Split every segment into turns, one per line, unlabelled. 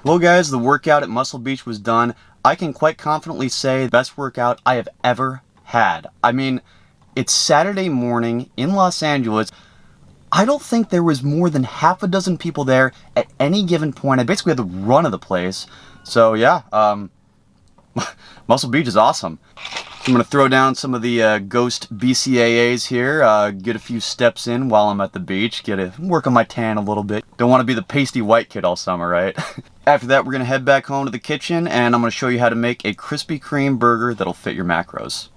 Well guys, the workout at Muscle Beach was done. I can quite confidently say the best workout I have ever had. I mean, it's Saturday morning in Los Angeles. I don't think there was more than half a dozen people there at any given point. I basically had the run of the place. So yeah, Muscle Beach is awesome. I'm going to throw down some of the ghost BCAAs here, get a few steps in while I'm at the beach, work on my tan a little bit. Don't want to be the pasty white kid all summer, right? After that, we're going to head back home to the kitchen, and I'm going to show you how to make a Krispy Kreme burger that'll fit your macros.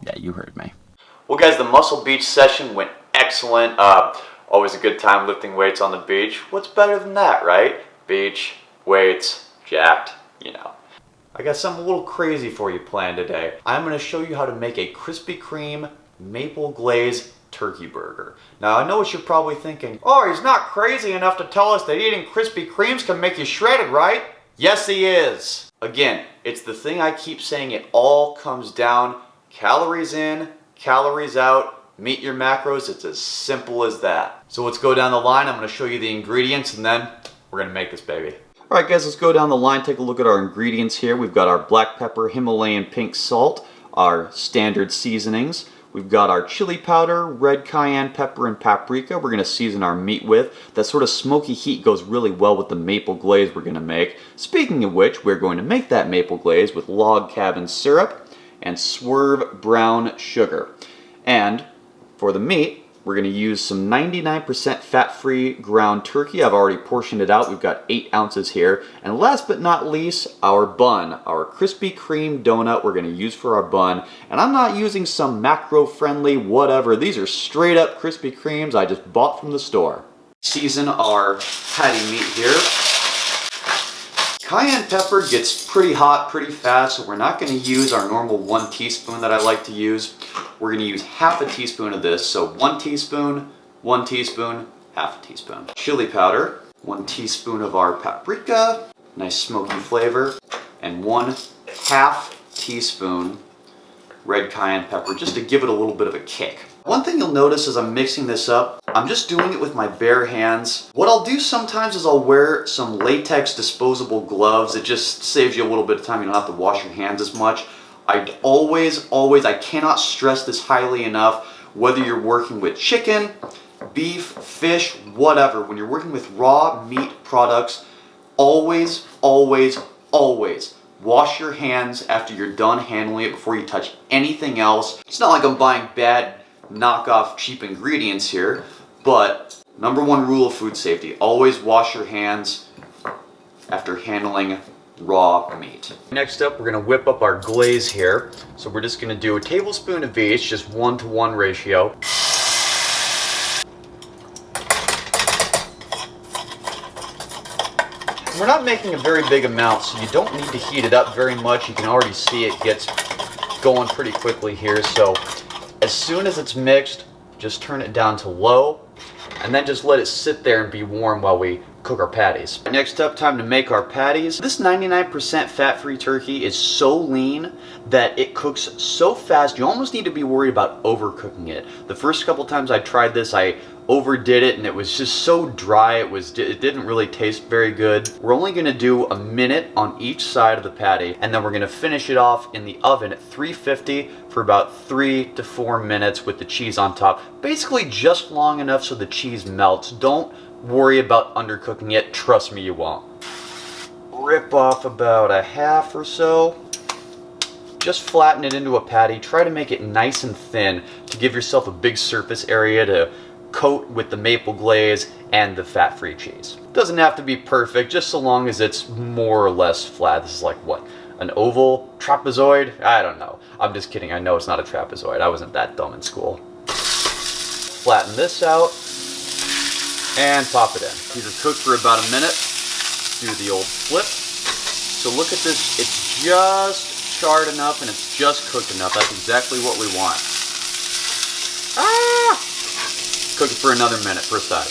Yeah, you heard me. Well guys, the Muscle Beach session went excellent. Always a good time lifting weights on the beach. What's better than that, right? Beach, weights, jacked, you know. I got something a little crazy for you planned today. I'm going to show you how to make a Krispy Kreme maple glaze turkey burger. Now I know what you're probably thinking. Oh, he's not crazy enough to tell us that eating Krispy Kremes can make you shredded, right? Yes, he is. Again, it's the thing I keep saying, it all comes down. Calories in, calories out, meet your macros. It's as simple as that. So let's go down the line. I'm going to show you the ingredients and then we're going to make this baby. Alright guys, let's go down the line, take a look at our ingredients here. We've got our black pepper, Himalayan pink salt, our standard seasonings. We've got our chili powder, red cayenne pepper, and paprika we're going to season our meat with. That sort of smoky heat goes really well with the maple glaze we're going to make. Speaking of which, we're going to make that maple glaze with log cabin syrup and swerve brown sugar. And for the meat, we're going to use some 99% fat-free ground turkey. I've already portioned it out. We've got 8 ounces here. And last but not least, our bun, our Krispy Kreme donut we're going to use for our bun. And I'm not using some macro-friendly whatever. These are straight up Krispy Kremes I just bought from the store. Season our patty meat here. Cayenne pepper gets pretty hot pretty fast, so we're not going to use our normal 1 teaspoon that I like to use. We're going to use half a teaspoon of this, so 1 teaspoon, 1 teaspoon, half a teaspoon. Chili powder, 1 teaspoon of our paprika, nice smoky flavor, and 1/2 teaspoon red cayenne pepper, just to give it a little bit of a kick. One thing you'll notice as I'm mixing this up, I'm just doing it with my bare hands. What I'll do sometimes is I'll wear some latex disposable gloves. It just saves you a little bit of time. You don't have to wash your hands as much. I cannot stress this highly enough, whether you're working with chicken, beef, fish, whatever, when you're working with raw meat products, always, always, always wash your hands after you're done handling it before you touch anything else. It's not like I'm buying bad knockoff cheap ingredients here, but #1 rule of food safety, always wash your hands after handling raw meat. Next up, we're going to whip up our glaze here. So we're just going to do a tablespoon of each, just 1-to-1 ratio. We're not making a very big amount, so you don't need to heat it up very much. You can already see it gets going pretty quickly here. So as soon as it's mixed, just turn it down to low, and then just let it sit there and be warm while we cook our patties. Next up, time to make our patties. This 99% fat-free turkey is so lean that it cooks so fast you almost need to be worried about overcooking it. The first couple times I tried this, I overdid it and it was just so dry, it didn't really taste very good. We're only gonna do a minute on each side of the patty, and then we're gonna finish it off in the oven at 350 for about 3 to 4 minutes with the cheese on top. Basically just long enough so the cheese melts. Don't worry about undercooking it, trust me, you won't. Rip off about a half or so. Just flatten it into a patty. Try to make it nice and thin to give yourself a big surface area to coat with the maple glaze and the fat-free cheese. Doesn't have to be perfect, just so long as it's more or less flat. This is like, what, an oval trapezoid? I don't know. I'm just kidding, I know it's not a trapezoid. I wasn't that dumb in school. Flatten this out and pop it in. These are cooked for about a minute. Do the old flip. So look at this, it's just charred enough and it's just cooked enough. That's exactly what we want. Ah! Cook it for another minute per side.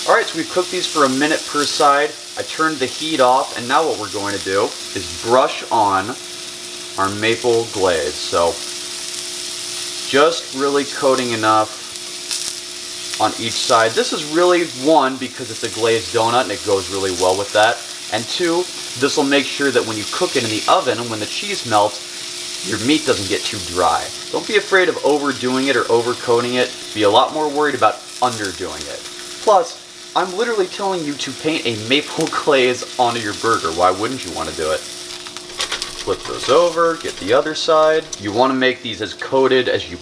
Alright, so we've cooked these for a minute per side. I turned the heat off, and now what we're going to do is brush on our maple glaze. So just really coating enough on each side. This is really, one, because it's a glazed donut and it goes really well with that. And two, this will make sure that when you cook it in the oven and when the cheese melts, your meat doesn't get too dry. Don't be afraid of overdoing it or overcoating it. Be a lot more worried about underdoing it. Plus, I'm literally telling you to paint a maple glaze onto your burger. Why wouldn't you want to do it? Flip those over, get the other side. You want to make these as coated as you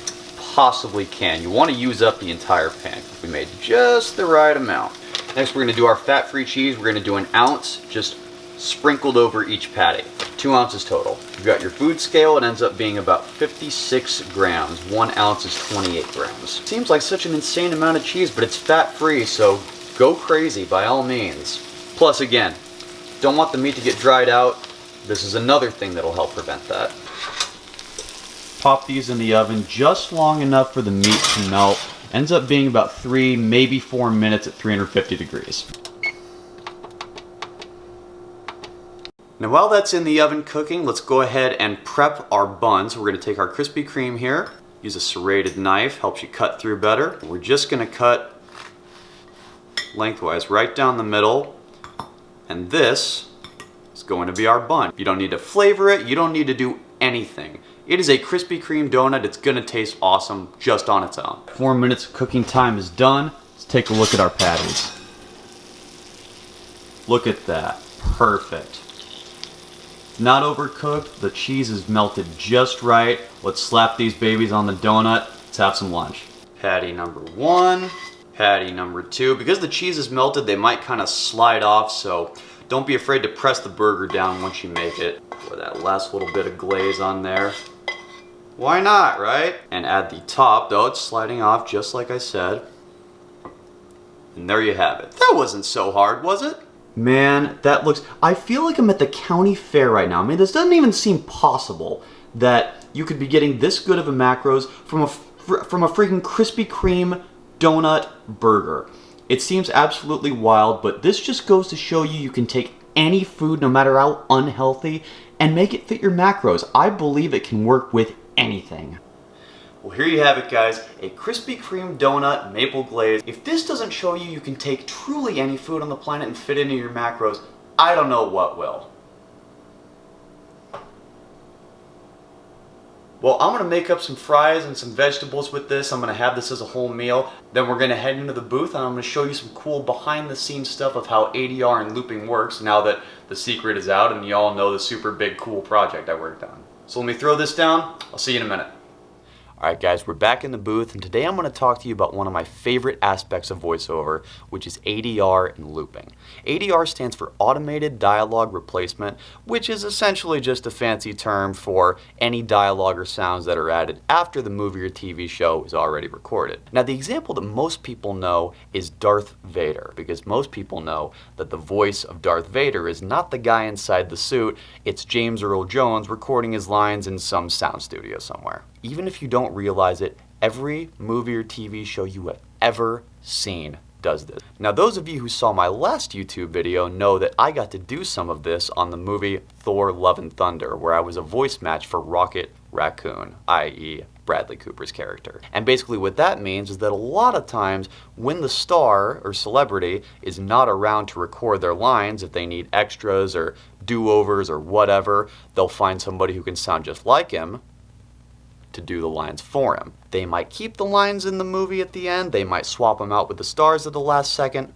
possibly can. You want to use up the entire pan. We made just the right amount. Next, we're going to do our fat-free cheese. We're going to do an ounce just sprinkled over each patty. 2 ounces total. You've got your food scale. It ends up being about 56 grams. 1 ounce is 28 grams. Seems like such an insane amount of cheese, but it's fat-free, so go crazy by all means. Plus, again, don't want the meat to get dried out. This is another thing that'll help prevent that. Pop these in the oven just long enough for the meat to melt. Ends up being about 3, maybe 4 minutes at 350 degrees. Now while that's in the oven cooking, let's go ahead and prep our buns. We're going to take our Krispy Kreme here. Use a serrated knife, helps you cut through better. We're just going to cut lengthwise right down the middle. And this is going to be our bun. You don't need to flavor it. You don't need to do anything. It is a Krispy Kreme donut. It's going to taste awesome just on its own. 4 minutes of cooking time is done. Let's take a look at our patties. Look at that. Perfect. Not overcooked. The cheese is melted just right. Let's slap these babies on the donut. Let's have some lunch. Patty number 1. Patty number 2. Because the cheese is melted, they might kind of slide off, so don't be afraid to press the burger down once you make it. Pour that last little bit of glaze on there. Why not, right? And add the top, though it's sliding off just like I said. And there you have it. That wasn't so hard, was it? Man, that looks... I feel like I'm at the county fair right now. I mean, this doesn't even seem possible that you could be getting this good of a macros from a freaking Krispy Kreme donut burger. It seems absolutely wild, but this just goes to show you can take any food, no matter how unhealthy, and make it fit your macros. I believe it can work with anything. Well, here you have it, guys. A Krispy Kreme donut maple glaze. If this doesn't show you can take truly any food on the planet and fit into your macros, I don't know what will. Well, I'm going to make up some fries and some vegetables with this. I'm going to have this as a whole meal. Then we're going to head into the booth and I'm going to show you some cool behind the scenes stuff of how ADR and looping works now that the secret is out and you all know the super big cool project I worked on. So let me throw this down. I'll see you in a minute. Alright guys, we're back in the booth and today I'm going to talk to you about one of my favorite aspects of voiceover, which is ADR and looping. ADR stands for Automated Dialogue Replacement, which is essentially just a fancy term for any dialogue or sounds that are added after the movie or TV show is already recorded. Now the example that most people know is Darth Vader, because most people know that the voice of Darth Vader is not the guy inside the suit, it's James Earl Jones recording his lines in some sound studio somewhere. Even if you don't realize it, every movie or TV show you have ever seen does this. Now, those of you who saw my last YouTube video know that I got to do some of this on the movie Thor: Love and Thunder, where I was a voice match for Rocket Raccoon, i.e. Bradley Cooper's character. And basically what that means is that a lot of times when the star or celebrity is not around to record their lines, if they need extras or do-overs or whatever, they'll find somebody who can sound just like him to do the lines for him. They might keep the lines in the movie at the end, they might swap them out with the stars at the last second,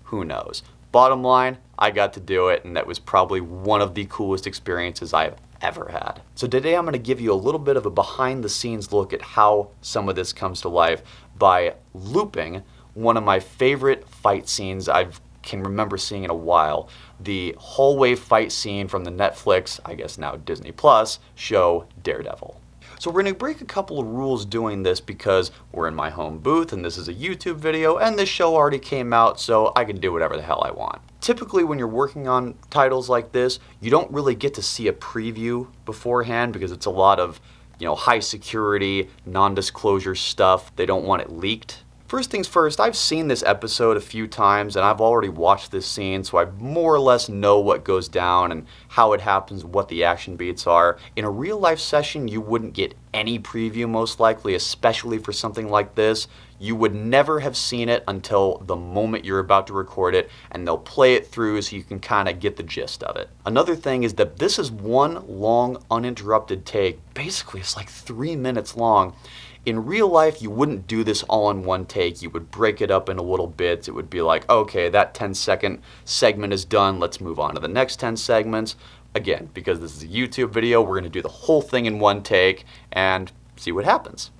who knows. Bottom line, I got to do it, and that was probably one of the coolest experiences I've ever had. So today I'm going to give you a little bit of a behind the scenes look at how some of this comes to life by looping one of my favorite fight scenes I can remember seeing in a while, the hallway fight scene from the Netflix, I guess now Disney Plus, show Daredevil. So we're going to break a couple of rules doing this because we're in my home booth and this is a YouTube video and this show already came out, so I can do whatever the hell I want. Typically when you're working on titles like this, you don't really get to see a preview beforehand because it's a lot of, high security, non-disclosure stuff. They don't want it leaked. First things first, I've seen this episode a few times and I've already watched this scene, so I more or less know what goes down and how it happens, what the action beats are. In a real life session, you wouldn't get any preview most likely, especially for something like this. You would never have seen it until the moment you're about to record it, and they'll play it through so you can kind of get the gist of it. Another thing is that this is one long uninterrupted take. Basically, it's like 3 minutes long. In real life, you wouldn't do this all in one take. You would break it up into little bits. It would be like, okay, that 10-second segment is done. Let's move on to the next 10 segments. Again, because this is a YouTube video, we're going to do the whole thing in one take and see what happens.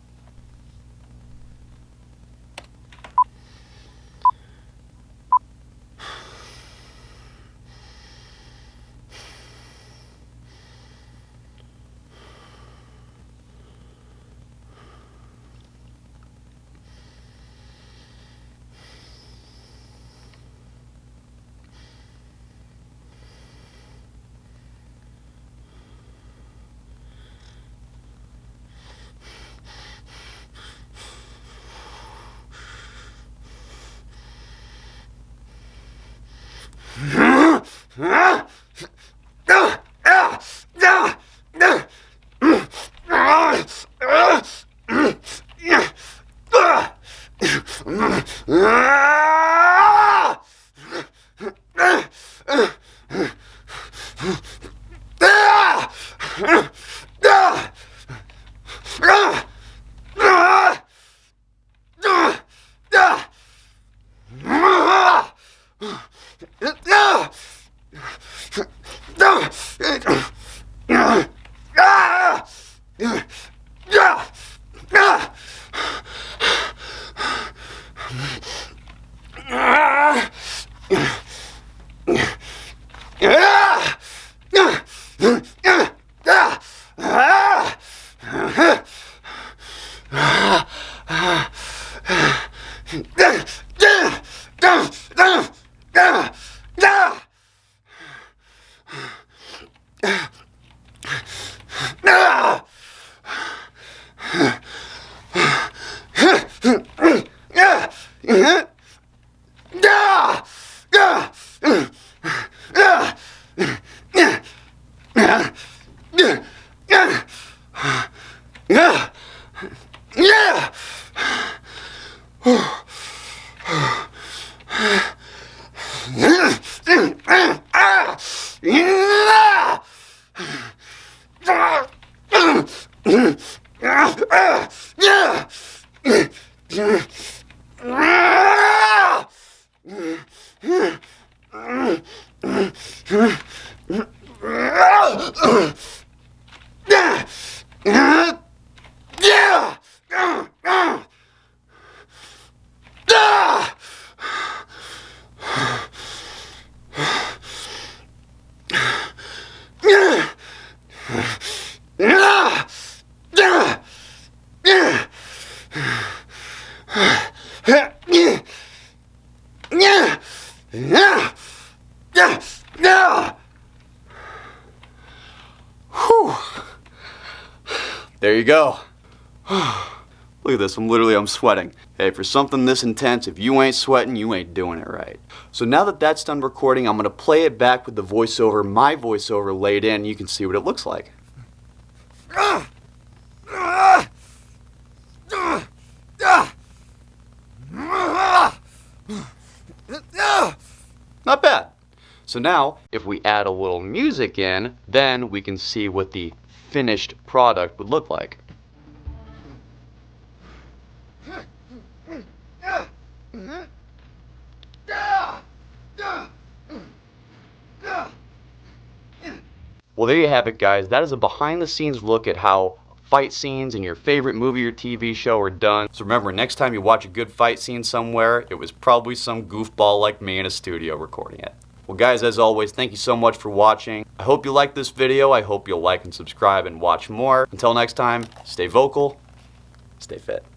There you go. Look at this, I'm sweating. Hey, for something this intense, if you ain't sweating, you ain't doing it right. So now that that's done recording, I'm gonna play it back with the voiceover, my voiceover laid in. You can see what it looks like. Not bad. So now, if we add a little music in, then we can see what the finished product would look like. Well, there you have it, guys. That is a behind-the-scenes look at how fight scenes in your favorite movie or TV show are done. So remember, next time you watch a good fight scene somewhere, it was probably some goofball like me in a studio recording it. Well, guys, as always, thank you so much for watching. I hope you liked this video. I hope you'll like and subscribe and watch more. Until next time, stay vocal, stay fit.